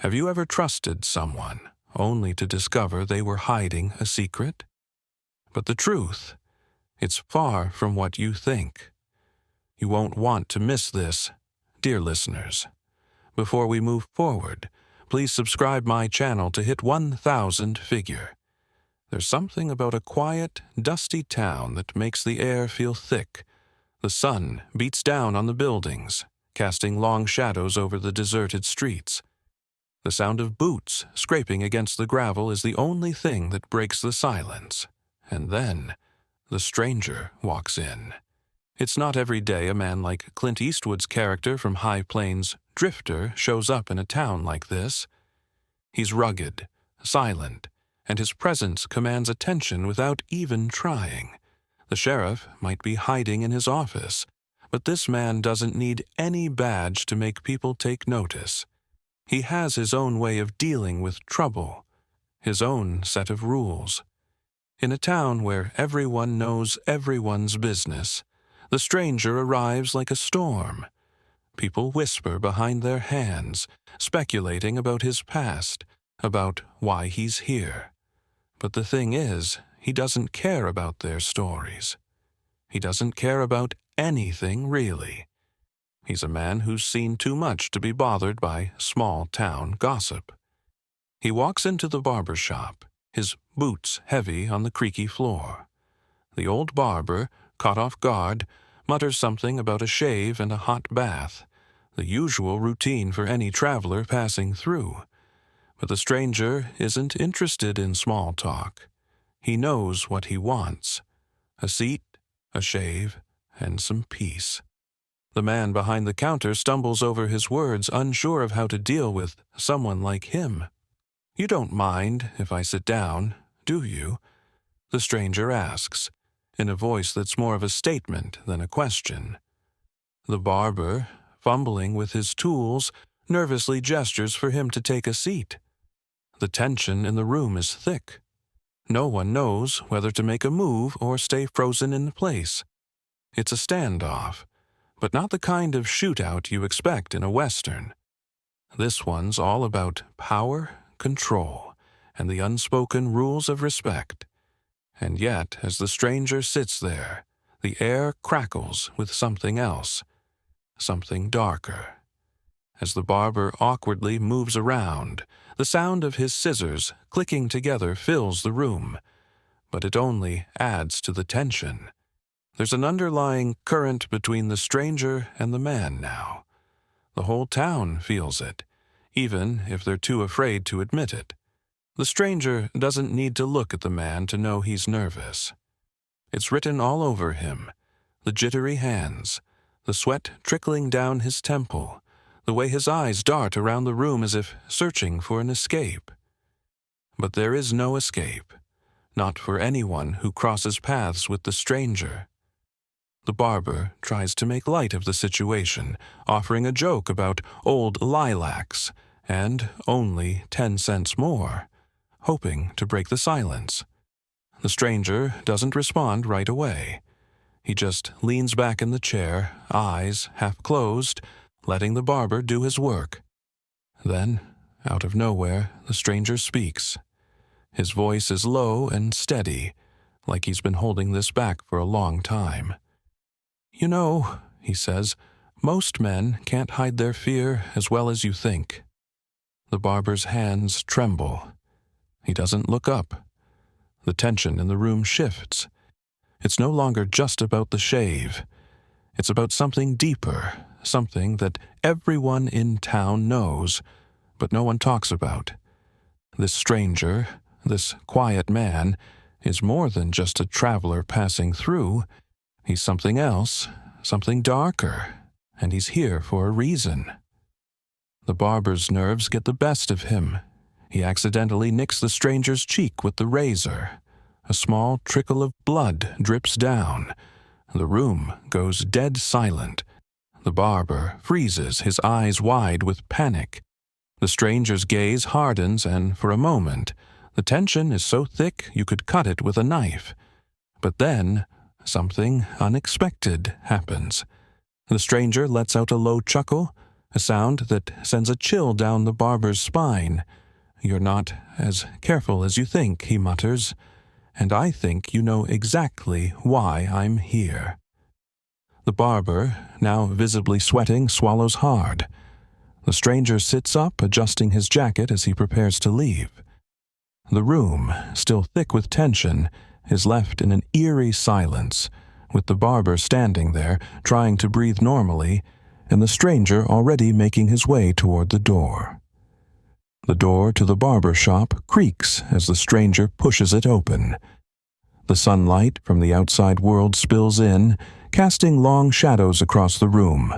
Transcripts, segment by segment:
Have you ever trusted someone only to discover they were hiding a secret? But the truth, it's far from what you think. You won't want to miss this, dear listeners. Before we move forward, please subscribe my channel to hit 1,000 figure. There's something about a quiet, dusty town that makes the air feel thick. The sun beats down on the buildings, casting long shadows over the deserted streets. The sound of boots scraping against the gravel is the only thing that breaks the silence. And then, the stranger walks in. It's not every day a man like Clint Eastwood's character from High Plains, Drifter, shows up in a town like this. He's rugged, silent, and his presence commands attention without even trying. The sheriff might be hiding in his office, but this man doesn't need any badge to make people take notice. He has his own way of dealing with trouble, his own set of rules. In a town where everyone knows everyone's business, the stranger arrives like a storm. People whisper behind their hands, speculating about his past, about why he's here. But the thing is, he doesn't care about their stories. He doesn't care about anything, really. He's a man who's seen too much to be bothered by small-town gossip. He walks into the barber shop, his boots heavy on the creaky floor. The old barber, caught off guard, mutters something about a shave and a hot bath, the usual routine for any traveler passing through. But the stranger isn't interested in small talk. He knows what he wants: a seat, a shave, and some peace. The man behind the counter stumbles over his words, unsure of how to deal with someone like him. "You don't mind if I sit down, do you?" the stranger asks, in a voice that's more of a statement than a question. The barber, fumbling with his tools, nervously gestures for him to take a seat. The tension in the room is thick. No one knows whether to make a move or stay frozen in place. It's a standoff, but not the kind of shootout you expect in a Western. This one's all about power, control, and the unspoken rules of respect. And yet, as the stranger sits there, the air crackles with something else, something darker. As the barber awkwardly moves around, the sound of his scissors clicking together fills the room, but it only adds to the tension. There's an underlying current between the stranger and the man now. The whole town feels it, even if they're too afraid to admit it. The stranger doesn't need to look at the man to know he's nervous. It's written all over him: the jittery hands, the sweat trickling down his temple, the way his eyes dart around the room as if searching for an escape. But there is no escape, not for anyone who crosses paths with the stranger. The barber tries to make light of the situation, offering a joke about old lilacs and only 10 cents more, hoping to break the silence. The stranger doesn't respond right away. He just leans back in the chair, eyes half closed, letting the barber do his work. Then, out of nowhere, the stranger speaks. His voice is low and steady, like he's been holding this back for a long time. "You know," he says, "most men can't hide their fear as well as you think." The barber's hands tremble. He doesn't look up. The tension in the room shifts. It's no longer just about the shave. It's about something deeper, something that everyone in town knows, but no one talks about. This stranger, this quiet man, is more than just a traveler passing through. He's something else, something darker, and he's here for a reason. The barber's nerves get the best of him. He accidentally nicks the stranger's cheek with the razor. A small trickle of blood drips down. The room goes dead silent. The barber freezes, his eyes wide with panic. The stranger's gaze hardens, and for a moment, the tension is so thick you could cut it with a knife. But then, something unexpected happens. The stranger lets out a low chuckle, a sound that sends a chill down the barber's spine. "You're not as careful as you think," he mutters, "and I think you know exactly why I'm here." The barber, now visibly sweating, swallows hard. The stranger sits up, adjusting his jacket as he prepares to leave. The room, still thick with tension, is left in an eerie silence, with the barber standing there, trying to breathe normally, and the stranger already making his way toward the door. The door to the barber shop creaks as the stranger pushes it open. The sunlight from the outside world spills in, casting long shadows across the room,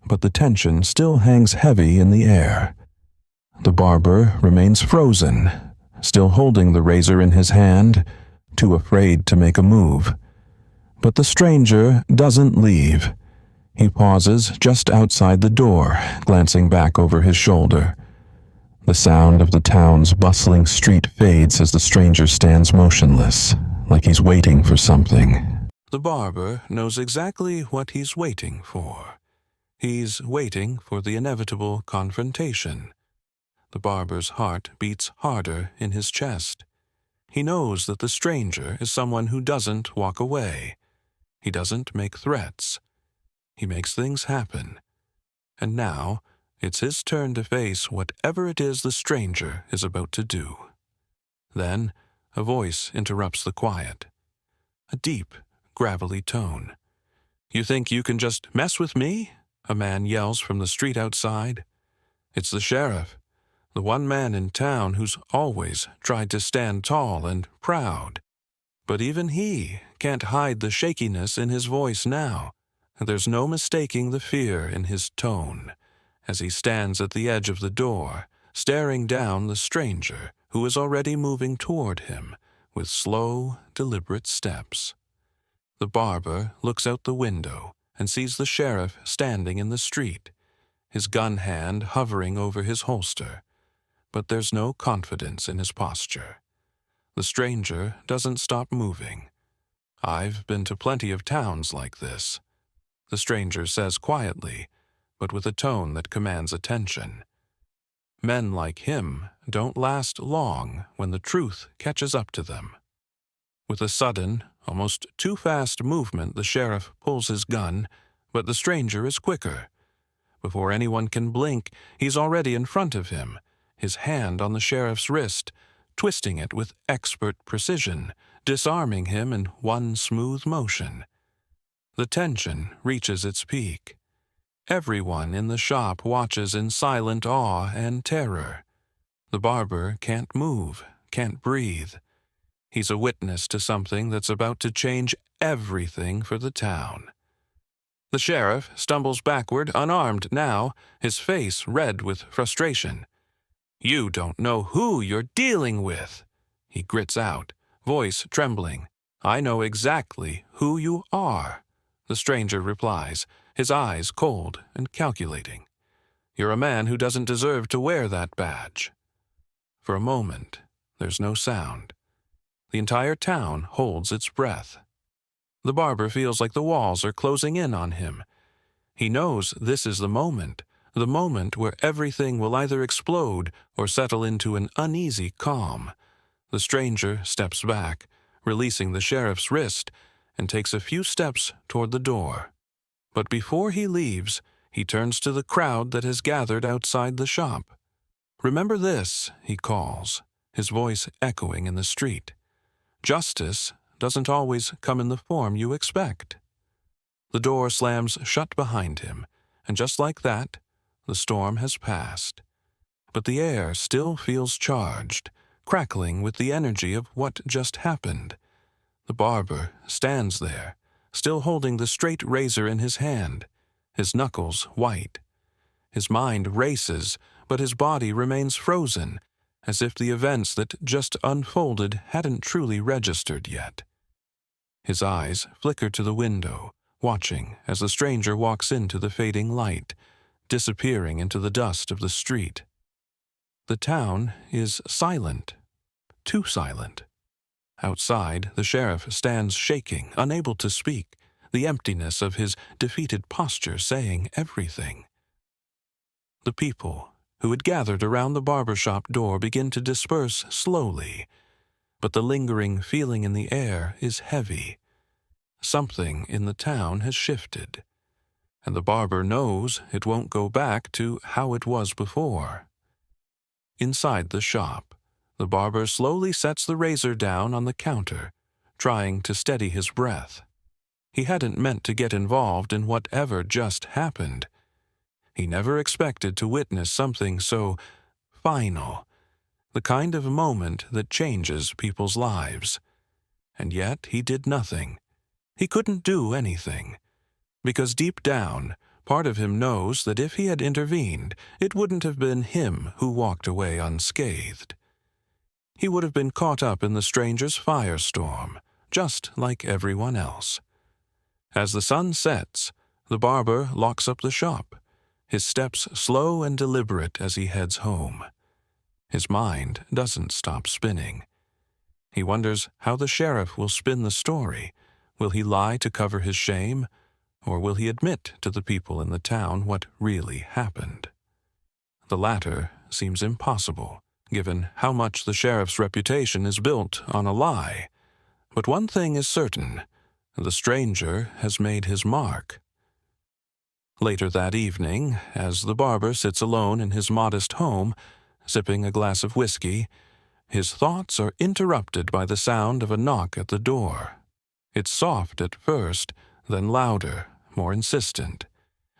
but the tension still hangs heavy in the air. The barber remains frozen, still holding the razor in his hand, too afraid to make a move. But the stranger doesn't leave. He pauses just outside the door, glancing back over his shoulder. The sound of the town's bustling street fades as the stranger stands motionless, like he's waiting for something. The barber knows exactly what he's waiting for. He's waiting for the inevitable confrontation. The barber's heart beats harder in his chest. He knows that the stranger is someone who doesn't walk away. He doesn't make threats. He makes things happen. And now, it's his turn to face whatever it is the stranger is about to do. Then, a voice interrupts the quiet. A deep, gravelly tone. "You think you can just mess with me?" a man yells from the street outside. It's the sheriff, the one man in town who's always tried to stand tall and proud. But even he can't hide the shakiness in his voice now. There's no mistaking the fear in his tone, as he stands at the edge of the door, staring down the stranger who is already moving toward him with slow, deliberate steps. The barber looks out the window and sees the sheriff standing in the street, his gun hand hovering over his holster. But there's no confidence in his posture. The stranger doesn't stop moving. "I've been to plenty of towns like this," the stranger says quietly, but with a tone that commands attention. Men like him don't last long when the truth catches up to them. With a sudden, almost too fast movement, the sheriff pulls his gun, but the stranger is quicker. Before anyone can blink, he's already in front of him, his hand on the sheriff's wrist, twisting it with expert precision, disarming him in one smooth motion. The tension reaches its peak. Everyone in the shop watches in silent awe and terror. The barber can't move, can't breathe. He's a witness to something that's about to change everything for the town. The sheriff stumbles backward, unarmed now, his face red with frustration. "You don't know who you're dealing with," he grits out, voice trembling. "I know exactly who you are," the stranger replies, his eyes cold and calculating. "You're a man who doesn't deserve to wear that badge." For a moment, there's no sound. The entire town holds its breath. The barber feels like the walls are closing in on him. He knows this is the moment where everything will either explode or settle into an uneasy calm. The stranger steps back, releasing the sheriff's wrist, and takes a few steps toward the door. But before he leaves, he turns to the crowd that has gathered outside the shop. "Remember this," he calls, his voice echoing in the street. "Justice doesn't always come in the form you expect." The door slams shut behind him, and just like that, the storm has passed. But the air still feels charged, crackling with the energy of what just happened. The barber stands there, still holding the straight razor in his hand, his knuckles white. His mind races, but his body remains frozen, as if the events that just unfolded hadn't truly registered yet. His eyes flicker to the window, watching as the stranger walks into the fading light, disappearing into the dust of the street. The town is silent, too silent. Outside, the sheriff stands shaking, unable to speak, the emptiness of his defeated posture saying everything. The people who had gathered around the barber shop door begin to disperse slowly, but the lingering feeling in the air is heavy. Something in the town has shifted, and the barber knows it won't go back to how it was before. Inside the shop, the barber slowly sets the razor down on the counter, trying to steady his breath. He hadn't meant to get involved in whatever just happened. He never expected to witness something so final, the kind of moment that changes people's lives. And yet he did nothing. He couldn't do anything, because deep down, part of him knows that if he had intervened, it wouldn't have been him who walked away unscathed. He would have been caught up in the stranger's firestorm, just like everyone else. As the sun sets, the barber locks up the shop, his steps slow and deliberate as he heads home. His mind doesn't stop spinning. He wonders how the sheriff will spin the story. Will he lie to cover his shame, or will he admit to the people in the town what really happened? The latter seems impossible, given how much the sheriff's reputation is built on a lie. But one thing is certain: the stranger has made his mark. Later that evening, as the barber sits alone in his modest home, sipping a glass of whiskey, his thoughts are interrupted by the sound of a knock at the door. It's soft at first, then louder, more insistent.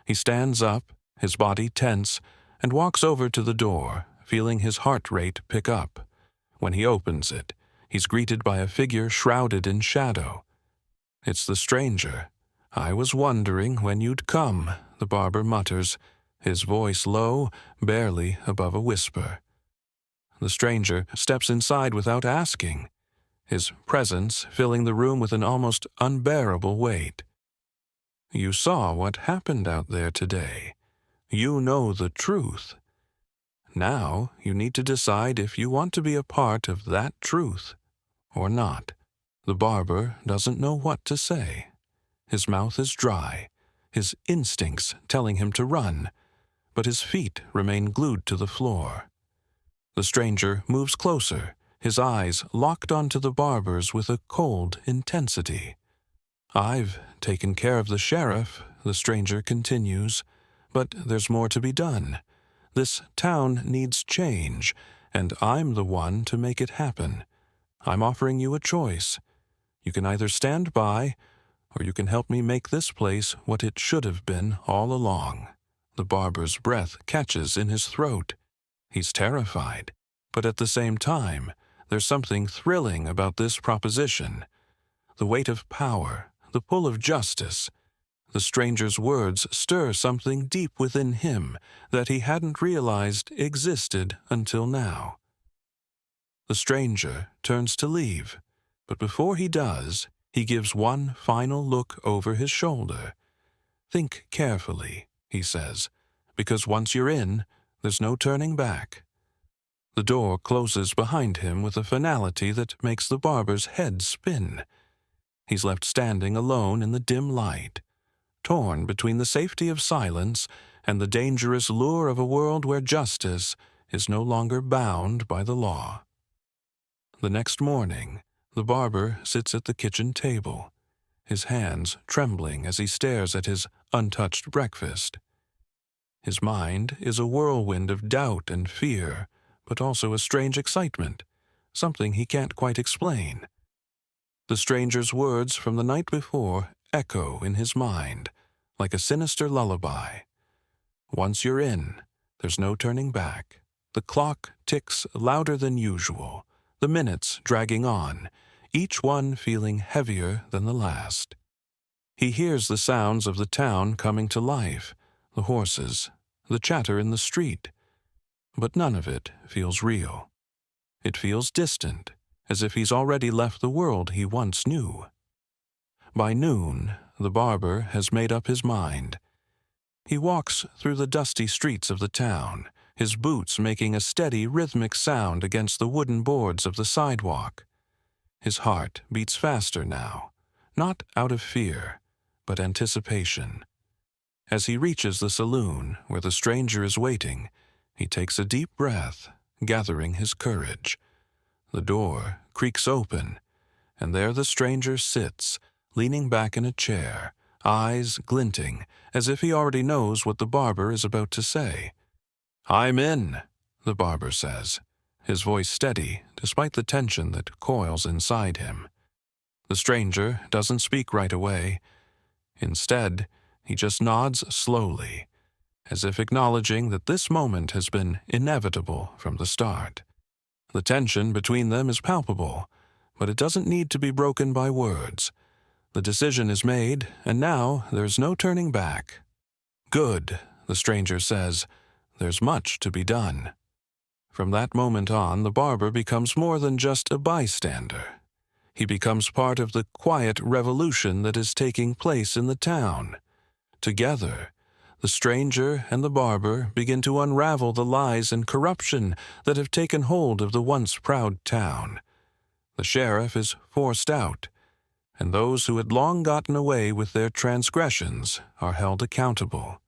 He stands up, his body tense, and walks over to the door, feeling his heart rate pick up. When he opens it, he's greeted by a figure shrouded in shadow. It's the stranger. "I was wondering when you'd come," the barber mutters, his voice low, barely above a whisper. The stranger steps inside without asking, his presence filling the room with an almost unbearable weight. "You saw what happened out there today. You know the truth. Now you need to decide if you want to be a part of that truth or not." The barber doesn't know what to say. His mouth is dry, his instincts telling him to run, but his feet remain glued to the floor. The stranger moves closer, his eyes locked onto the barber's with a cold intensity. "I've taken care of the sheriff," the stranger continues, "but there's more to be done. This town needs change, and I'm the one to make it happen. I'm offering you a choice. You can either stand by, or you can help me make this place what it should have been all along." The barber's breath catches in his throat. He's terrified, but at the same time, there's something thrilling about this proposition. The weight of power, the pull of justice. The stranger's words stir something deep within him that he hadn't realized existed until now. The stranger turns to leave, but before he does, he gives one final look over his shoulder. "Think carefully," he says, "because once you're in, there's no turning back." The door closes behind him with a finality that makes the barber's head spin. He's left standing alone in the dim light, torn between the safety of silence and the dangerous lure of a world where justice is no longer bound by the law. The next morning, the barber sits at the kitchen table, his hands trembling as he stares at his untouched breakfast. His mind is a whirlwind of doubt and fear, but also a strange excitement, something he can't quite explain. The stranger's words from the night before echo in his mind, like a sinister lullaby. Once you're in, there's no turning back. The clock ticks louder than usual, the minutes dragging on, each one feeling heavier than the last. He hears the sounds of the town coming to life, the horses, the chatter in the street. But none of it feels real. It feels distant, as if he's already left the world he once knew. By noon, the barber has made up his mind. He walks through the dusty streets of the town, his boots making a steady rhythmic sound against the wooden boards of the sidewalk. His heart beats faster now, not out of fear, but anticipation. As he reaches the saloon where the stranger is waiting, he takes a deep breath, gathering his courage. The door creaks open, and there the stranger sits, leaning back in a chair, eyes glinting, as if he already knows what the barber is about to say. "I'm in," the barber says, his voice steady despite the tension that coils inside him. The stranger doesn't speak right away. Instead, he just nods slowly, as if acknowledging that this moment has been inevitable from the start. The tension between them is palpable, but it doesn't need to be broken by words. The decision is made, and now there's no turning back. "Good," the stranger says. "There's much to be done." From that moment on, the barber becomes more than just a bystander. He becomes part of the quiet revolution that is taking place in the town. Together, the stranger and the barber begin to unravel the lies and corruption that have taken hold of the once proud town. The sheriff is forced out, and those who had long gotten away with their transgressions are held accountable.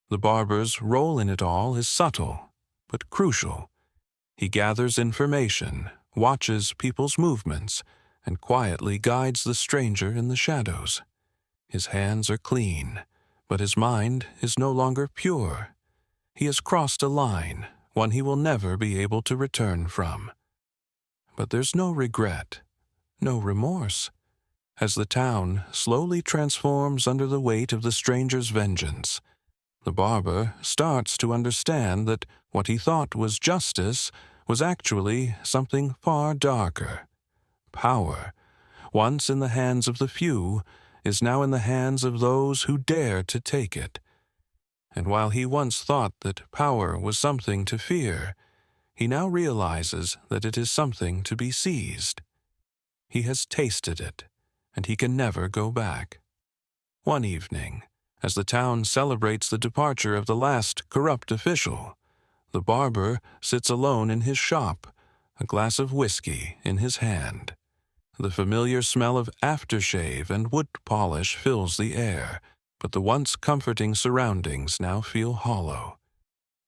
The barber's role in it all is subtle, but crucial. He gathers information, watches people's movements, and quietly guides the stranger in the shadows. His hands are clean, but his mind is no longer pure. He has crossed a line, one he will never be able to return from. But there's no regret, no remorse. As the town slowly transforms under the weight of the stranger's vengeance, the barber starts to understand that what he thought was justice was actually something far darker. Power, once in the hands of the few, is now in the hands of those who dare to take it. And while he once thought that power was something to fear, he now realizes that it is something to be seized. He has tasted it, and he can never go back. One evening, as the town celebrates the departure of the last corrupt official, the barber sits alone in his shop, a glass of whiskey in his hand. The familiar smell of aftershave and wood polish fills the air, but the once comforting surroundings now feel hollow.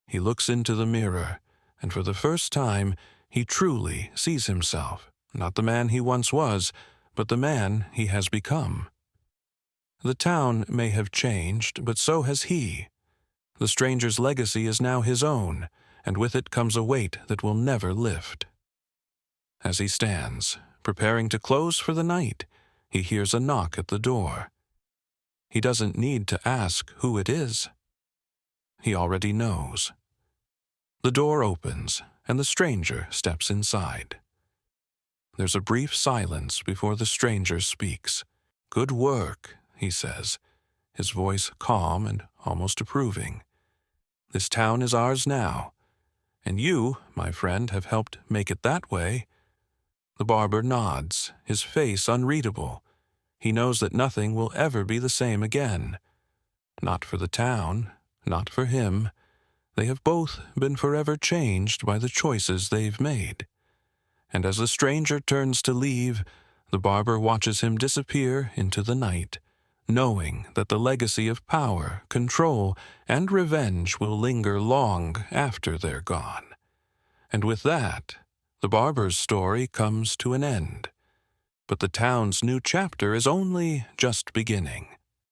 He looks into the mirror, and for the first time he truly sees himself, not the man he once was, but the man he has become. The town may have changed, but so has he. The stranger's legacy is now his own, and with it comes a weight that will never lift. As he stands, preparing to close for the night, he hears a knock at the door. He doesn't need to ask who it is. He already knows. The door opens, and the stranger steps inside. There's a brief silence before the stranger speaks. "Good work," he says, his voice calm and almost approving. "This town is ours now, and you, my friend, have helped make it that way." The barber nods, his face unreadable. He knows that nothing will ever be the same again. Not for the town, not for him. They have both been forever changed by the choices they've made. And as the stranger turns to leave, the barber watches him disappear into the night, knowing that the legacy of power, control, and revenge will linger long after they're gone. And with that, the barber's story comes to an end. But the town's new chapter is only just beginning.